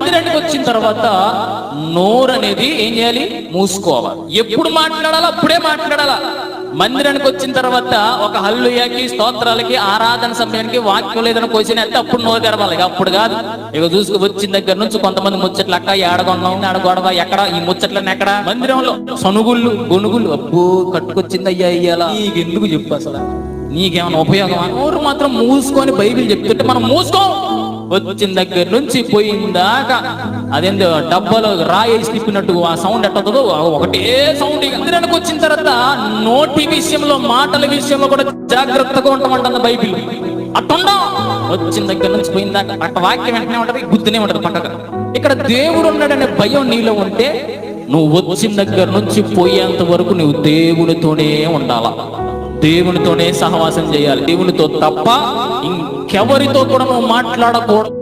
మందిరానికి వచ్చిన తర్వాత నోరు అనేది ఏం చేయాలి? మూసుకోవాలి. ఎప్పుడు మాట్లాడాలా? అప్పుడే మాట్లాడాలా. మందిరానికి వచ్చిన తర్వాత ఒక హల్లెలూయాకి, స్తోత్రాలకి, ఆరాధన సమయానికి వాక్యం లేదని క్వశ్చన్ అయితే అప్పుడు నోరు తెరవాలి. అప్పుడు కాదు. ఇక చూసుకు వచ్చిన దగ్గర నుంచి కొంతమంది ముచ్చట్లు, అక్క ఏడగొన్నాం, ఆడగొడవ, ఎక్కడ ఈ ముచ్చట్లన్నీ ఎక్కడ? మందిరంలో సనుగుళ్ళు, గొనుగుళ్ళు. అబ్బో కట్టుకొచ్చింది అయ్యా అయ్యాలా, నీకెందుకు చెప్పు, అసలు నీకేమైనా ఉపయోగమా? నోరు మాత్రం మూసుకొని బైబిల్ చెప్తుంటే మనం మూసుకో. వచ్చిన దగ్గర నుంచి పోయిందాకా అదేందో డబ్బాలో రాయేసి తిప్పినట్టు ఆ సౌండ్ ఎట్టదో ఒకటే సౌండ్. మందిరానికి వచ్చిన తర్వాత నోటి విషయంలో, మాటల విషయంలో కూడా జాగ్రత్తగా ఉంటామంటుంది బైబిల్. అట్టుండం. వచ్చిన దగ్గర నుంచి పోయిందాకా అట్ట వాక్యం వెంటనే ఉంటది, గుర్తునే ఉంటది పక్కగా. ఇక్కడ దేవుడు ఉన్నాడనే భయం నీలో ఉంటే నువ్వు వచ్చిన దగ్గర నుంచి పోయేంత వరకు నువ్వు దేవునితోనే ఉండాలా, దేవునితోనే సహవాసం చేయాలి. దేవునితో తప్ప ఇంకెవరితో కూడా నువ్వు మాట్లాడకూడదు.